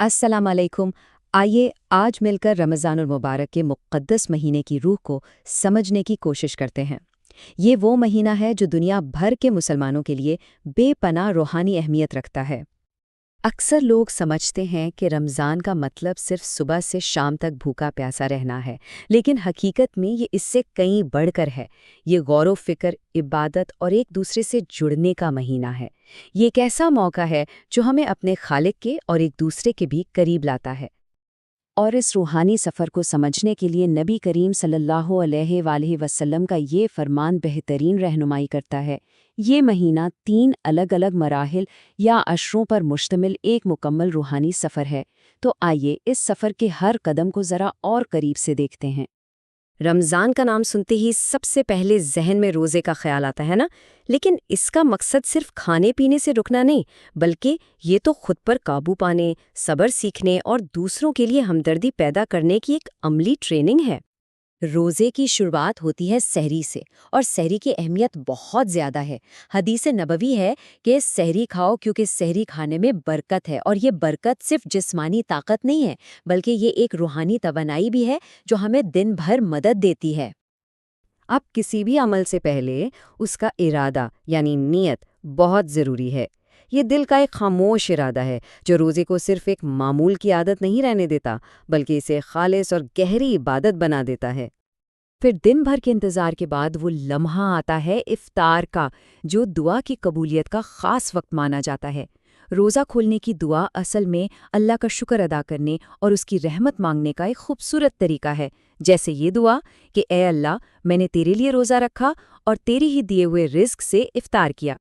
अस्सलाम अलैकुम। आइए आज मिलकर रमज़ानुल मुबारक के मुक़द्दस महीने की रूह को समझने की कोशिश करते हैं। ये वो महीना है जो दुनिया भर के मुसलमानों के लिए बेपनाह रूहानी अहमियत रखता है। अक्सर लोग समझते हैं कि रमज़ान का मतलब सिर्फ सुबह से शाम तक भूखा प्यासा रहना है, लेकिन हकीकत में ये इससे कहीं बढ़कर है। ये गौर व फिक्र, इबादत और एक दूसरे से जुड़ने का महीना है। ये एक ऐसा मौका है जो हमें अपने खालिक के और एक दूसरे के भी करीब लाता है। और इस रूहानी सफ़र को समझने के लिए नबी करीम सल्लल्लाहु अलैहि वसल्लम का ये फरमान बेहतरीन रहनुमाई करता है। ये महीना 3 अलग-अलग मराहिल या अशरों पर मुश्तमिल एक मुकम्मल रूहानी सफ़र है। तो आइए इस सफ़र के हर कदम को ज़रा और करीब से देखते हैं। रमज़ान का नाम सुनते ही सबसे पहले जहन में रोज़े का ख्याल आता है ना। लेकिन इसका मकसद सिर्फ खाने पीने से रुकना नहीं, बल्कि ये तो खुद पर काबू पाने, सब्र सीखने और दूसरों के लिए हमदर्दी पैदा करने की एक अमली ट्रेनिंग है। रोज़े की शुरुआत होती है सहरी से, और सहरी की अहमियत बहुत ज़्यादा है। हदीस नबवी है कि सहरी खाओ क्योंकि सहरी खाने में बरकत है, और ये बरकत सिर्फ जिस्मानी ताकत नहीं है, बल्कि ये एक रूहानी तवानाई भी है जो हमें दिन भर मदद देती है। अब किसी भी अमल से पहले उसका इरादा यानी नीयत बहुत ज़रूरी है। ये दिल का एक खामोश इरादा है जो रोज़े को सिर्फ एक मामूल की आदत नहीं रहने देता, बल्कि इसे खालिस और गहरी इबादत बना देता है। फिर दिन भर के इंतज़ार के बाद वो लम्हा आता है इफ्तार का, जो दुआ की कबूलियत का ख़ास वक्त माना जाता है। रोज़ा खोलने की दुआ असल में अल्लाह का शुक्र अदा करने और उसकी रहमत मांगने का एक खूबसूरत तरीका है। जैसे ये दुआ कि ए अल्लाह, मैंने तेरे लिए रोज़ा रखा और तेरी ही दिए हुए रिज़्क से इफ्तार किया।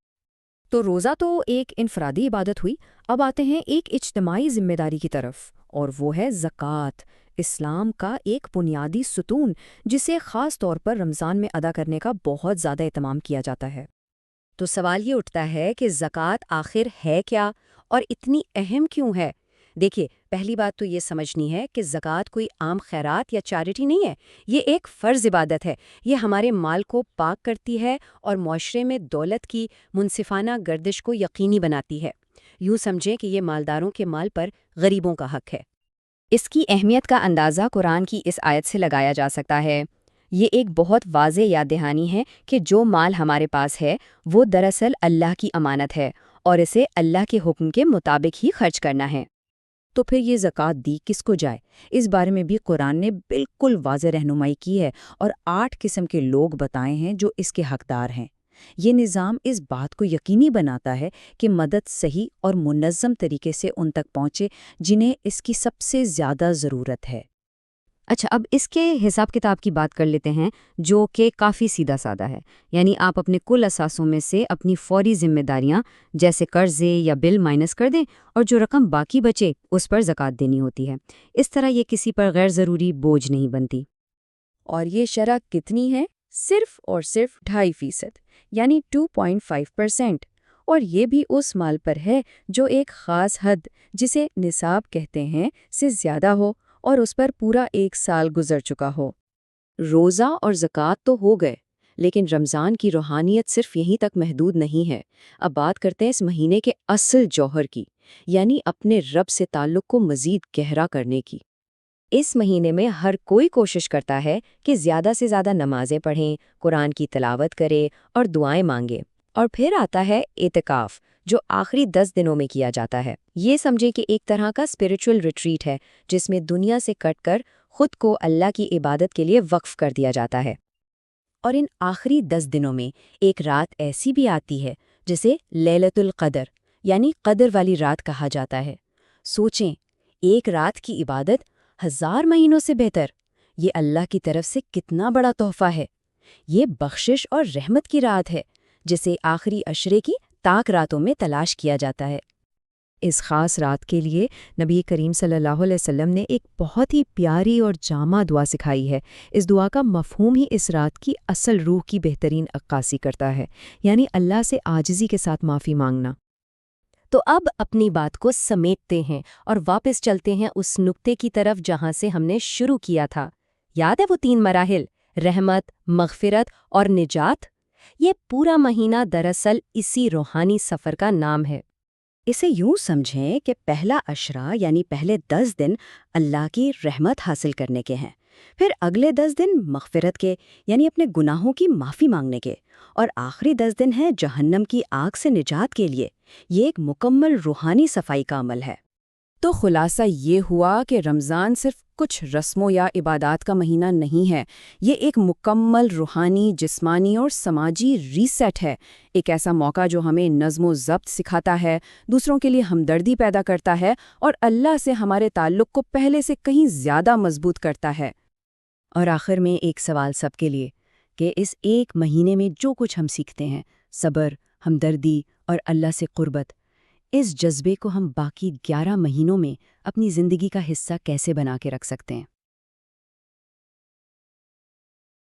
तो रोज़ा तो एक इनफरादी इबादत हुई। अब आते हैं एक इज्तिमाई जिम्मेदारी की तरफ, और वो है ज़कात, इस्लाम का एक बुनियादी सुतून जिसे ख़ास तौर पर रमज़ान में अदा करने का बहुत ज़्यादा एहतमाम किया जाता है। तो सवाल ये उठता है कि ज़कात आखिर है क्या और इतनी अहम क्यों है? देखिए, पहली बात तो ये समझनी है कि ज़कात कोई आम खैरात या चैरिटी नहीं है। ये एक फ़र्ज़ इबादत है। ये हमारे माल को पाक करती है और मुआशरे में दौलत की मुनसिफ़ाना गर्दिश को यकीनी बनाती है। यूँ समझें कि ये मालदारों के माल पर गरीबों का हक है। इसकी अहमियत का अंदाज़ा कुरान की इस आयत से लगाया जा सकता है। ये एक बहुत वाज़े याद दहानी है कि जो माल हमारे पास है वो दरअसल अल्लाह की अमानत है, और इसे अल्लाह के हुक्म के मुताबिक ही खर्च करना है। तो फिर ये ज़कात दी किसको जाए? इस बारे में भी कुरान ने बिल्कुल वाज़ेह रहनुमाई की है, और 8 किस्म के लोग बताए हैं जो इसके हकदार हैं। ये निज़ाम इस बात को यकीनी बनाता है कि मदद सही और मुनज़्ज़म तरीके से उन तक पहुँचे जिन्हें इसकी सबसे ज़्यादा ज़रूरत है। अच्छा, अब इसके हिसाब किताब की बात कर लेते हैं, जो कि काफ़ी सीधा साधा है। यानी आप अपने कुल असासों में से अपनी फ़ौरी ज़िम्मेदारियाँ जैसे कर्ज़े या बिल माइनस कर दें, और जो रकम बाकी बचे उस पर ज़कात देनी होती है। इस तरह ये किसी पर गैर ज़रूरी बोझ नहीं बनती। और ये शरह कितनी है? सिर्फ और सिर्फ 2.5%, यानी 2.5%। और ये भी उस माल पर है जो एक ख़ास हद, जिसे निसाब कहते हैं, से ज़्यादा हो और उस पर पूरा 1 साल गुजर चुका हो। रोज़ा और ज़कात तो हो गए, लेकिन रमज़ान की रूहानियत सिर्फ यहीं तक महदूद नहीं है। अब बात करते हैं इस महीने के असल जौहर की, यानी अपने रब से ताल्लुक़ को मज़ीद गहरा करने की। इस महीने में हर कोई कोशिश करता है कि ज़्यादा से ज़्यादा नमाज़ें पढ़ें, कुरान की तिलावत करें और दुआएं मांगें। और फिर आता है एतिकाफ़, जो आखिरी 10 दिनों में किया जाता है। ये समझे कि एक तरह का स्पिरिचुअल रिट्रीट है, जिसमें दुनिया से कटकर खुद को अल्लाह की इबादत के लिए वक्फ कर दिया जाता है। और इन आखिरी 10 दिनों में एक रात ऐसी भी आती है जिसे लैलतुल क़द्र यानी क़द्र वाली रात कहा जाता है। सोचें, एक रात की इबादत 1000 महीनों से बेहतर। ये अल्लाह की तरफ से कितना बड़ा तोहफ़ा है। ये बख्शिश और रहमत की रात है, जिसे आखिरी अशरे की ताक रातों में तलाश किया जाता है। इस ख़ास रात के लिए नबी करीम सल्लल्लाहु अलैहि वसल्लम ने एक बहुत ही प्यारी और जामा दुआ सिखाई है। इस दुआ का मफ़हूम ही इस रात की असल रूह की बेहतरीन अक्कासी करता है, यानी अल्लाह से आजिज़ी के साथ माफ़ी मांगना। तो अब अपनी बात को समेटते हैं और वापस चलते हैं उस नुक्ते की तरफ जहाँ से हमने शुरू किया था। याद है वो 3 मराहिल, रहमत, मग़फ़िरत और निजात? ये पूरा महीना दरअसल इसी रूहानी सफ़र का नाम है। اسے یوں سمجھیں کہ پہلا عشرہ یعنی پہلے 10 دن اللہ کی رحمت حاصل کرنے کے ہیں، پھر اگلے 10 دن مغفرت کے یعنی اپنے گناہوں کی معافی مانگنے کے، اور آخری 10 دن ہیں جہنم کی آگ سے نجات کے لیے۔ یہ ایک مکمل روحانی صفائی کا عمل ہے۔ تو خلاصہ یہ ہوا کہ رمضان صرف کچھ رسموں یا عبادات کا مہینہ نہیں ہے، یہ ایک مکمل روحانی، جسمانی اور سماجی ریسیٹ ہے، ایک ایسا موقع جو ہمیں نظم و ضبط سکھاتا ہے، دوسروں کے لیے ہمدردی پیدا کرتا ہے اور اللہ سے ہمارے تعلق کو پہلے سے کہیں زیادہ مضبوط کرتا ہے۔ اور آخر میں ایک سوال سب کے لیے کہ اس ایک مہینے میں جو کچھ ہم سیکھتے ہیں، صبر، ہمدردی اور اللہ سے قربت، اس جذبے کو ہم باقی 11 مہینوں میں اپنی زندگی کا حصہ کیسے بنا کے رکھ سکتے ہیں؟